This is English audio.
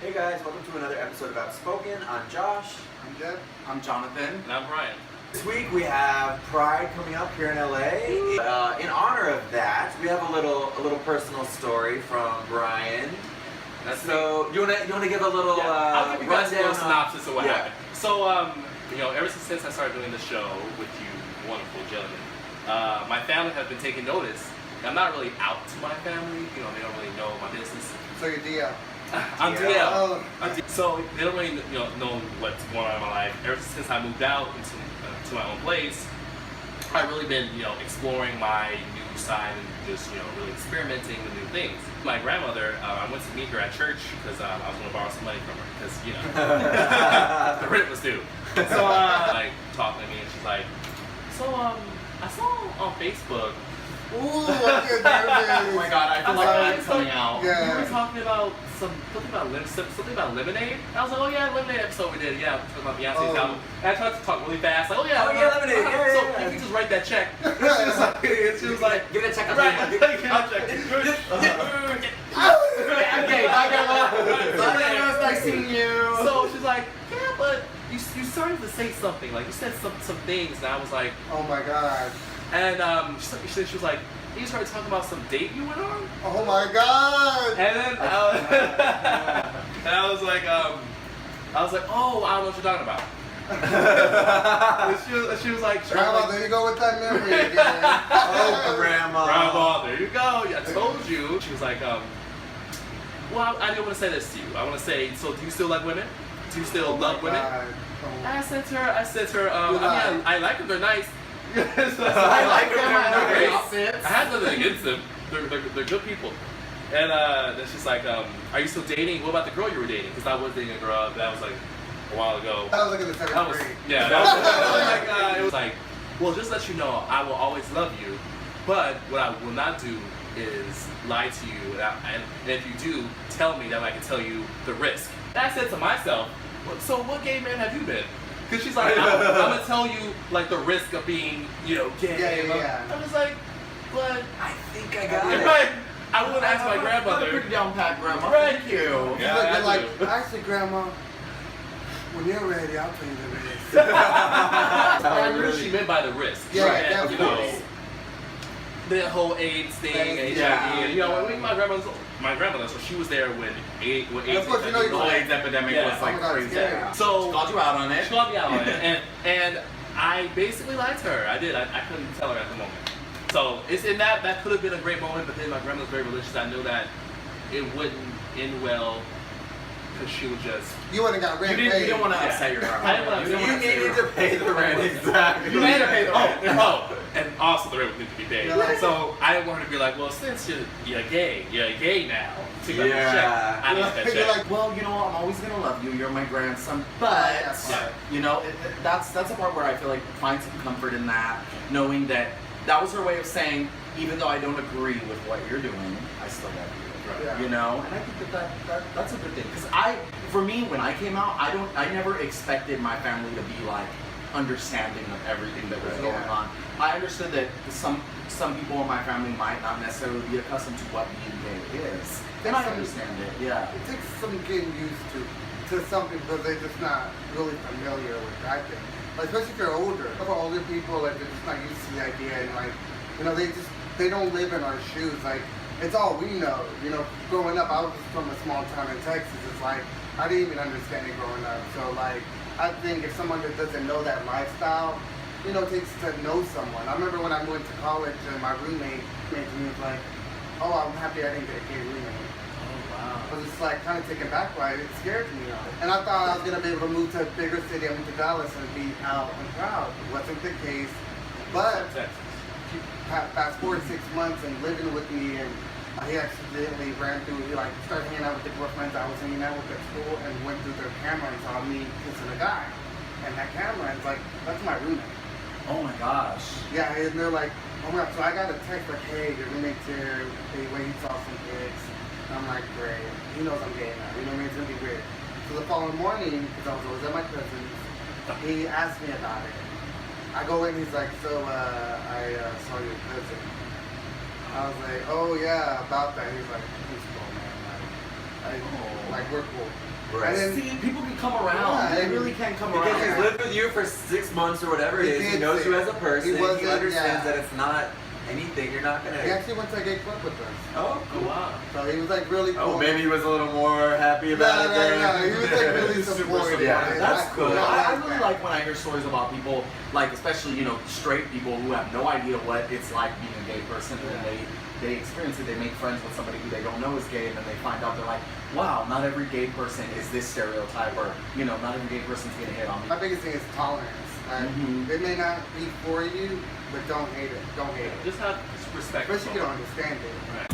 Hey guys, welcome to another episode of Outspoken. I'm Josh. I'm Jed. I'm Jonathan. And I'm Brian. This week we have Pride coming up here in LA. In honor of that, we have a little personal story from Brian. So you wanna give a little I'll give you guys a little rundown synopsis of what yeah. happened. So ever since I started doing the show with you wonderful gentlemen, my family has been taking notice. I'm not really out to my family. They don't really know my business. So you're DL. I'm DL. Oh. So they don't really know what's going on in my life. Ever since I moved out into to my own place, I've really been exploring my new side and just really experimenting with new things. My grandmother, I went to meet her at church because I was going to borrow some money from her because the rent was due. So like talking to me and she's like, so I saw on Facebook. Ooh, I get nervous. Oh my god, I feel like that's coming out. Yeah. You were talking about something about Lemonade. I was like, oh yeah, Lemonade episode we did. Yeah, we talking about Beyonce's album. And I tried to talk really fast, like, oh yeah, Lemonade. Yeah, so yeah. you can just write that check. She was like, Give it a check. right, I'll check. I'm gay. Bye, grandma. Bye, it was nice seeing you. So she's like, yeah, but you started to say something. Like you said some things, and I was like, Oh my god. and she was like, you started talking about some date you went on. Oh my god. And then and I was like, oh, I don't know what you're talking about. and she was like, Grandma, there you go with that memory again. Oh, Grandma. Grandma, there you go. I told you. She was like, well, I didn't want to say this to you. I want to say, so do you still like women? Do you still love women? God. I said to her, I like them. They're nice. I like them. I had nothing against them. They're good people. And then she's like, are you still dating? What about the girl you were dating? Because I was dating a girl that was like a while ago. I was looking at the That seventh was, grade. yeah, that was it was like, well, just let you know, I will always love you, but what I will not do is lie to you, and if you do, tell me that I can tell you the risk. And I said to myself, so what gay man have you been? Because she's like, I'm gonna tell you like the risk of being, gay. Yeah. I was like, but I think I got it. right, I would ask my grandmother. Pretty down pat, grandma. Right. Thank you. Yeah, You're I like, do. actually, Grandma, when you're ready, I'll tell you the risk. I knew what she meant by the risk. Yeah, right? yeah, of course. The whole AIDS thing, HIV, Yeah. and my grandmother, so she was there when AIDS. And of course, you know The you're whole like, AIDS epidemic Yeah. was like Oh my God, crazy. scary. So She called you out on it. she called me out on it, and I basically lied to her. I did. I couldn't tell her at the moment. So it's in that could have been a great moment, but then my grandma's very religious. I knew that it wouldn't end well because she would just. you wouldn't got You rent didn't, paid. you didn't want to Yeah. upset your grandma. I didn't wanna You didn't You wanna upset needed your to pay the rent, exactly. You needed to pay the rent. Oh, and also the rent would need to be paid. You're like- So I didn't want her to be like, well, since you're gay now. Take that Yeah. check. I need that You're check. like, Well, I'm always gonna love you. You're my grandson, but Yeah. that's a part where I feel like find some comfort in that, knowing that that was her way of saying, even though I don't agree with what you're doing, I still love you. Yeah. And I think that's a good thing. Because for me, when I came out, I never expected my family to be like understanding of everything that was going on. I understood that some people in my family might not necessarily be accustomed to what being gay is, and I understand it. Yeah. it takes some getting used to some people because they're just not really familiar with that thing. Like, especially if you're older. For older people, like, they're just not used to the idea, and like, they don't live in our shoes. Like, it's all we know. Growing up, I was just from a small town in Texas. It's like, I didn't even understand it growing up. So like, I think if someone that doesn't know that lifestyle, takes to know someone. I remember when I went to college and my roommate came to me and was like, oh, I'm happy I didn't get a gay roommate. I was just like kind of taken back by it. It scared me. And I thought I was going to be able to move to a bigger city. I moved to Dallas and be out and proud. It wasn't the case. But fast forward 6 months and living with me, and he accidentally ran through, he like started hanging out with the girlfriends I was hanging out with at school and went through their camera and saw me kissing a guy. And that camera is like, that's my roommate. Oh my gosh. Yeah, and they're like, oh my god. So I got a text like, hey, your roommate's here. Hey, wait, he saw some pics. And I'm like, great. He knows I'm gay now. You know what I mean? It's gonna be great. So the following morning, because I was at my cousin's, he asked me about it. I go in, he's like, so I saw your cousin. I was like, oh yeah, about that. He's like, he's cool, man. Like, I like we're cool. Right. And then See, people can come around. Yeah, They and- really can come Because around. he's lived with you for 6 months or whatever it He is. He did knows you say as a person. he He, wasn't- understands yeah. that it's not anything. You're not he gonna. actually went to a gay club with us. Oh, Oh wow. So he was like really cool. oh, maybe he was a little more happy No, about it. no, then. he was like really Super supportive. Yeah, That's I- cool. I really that. like when I hear stories about people, like especially straight people who have no idea what it's like being a gay person, and then they experience it. They make friends with somebody who they don't know is gay, and then they find out they're like, wow, not every gay person is this stereotype, or not every gay person's gonna hit on me. My biggest thing is tolerance. Like, Mhm. They may not be for you, but don't hate it. Don't hate it. Just have respect. Especially if you don't understand it. Right.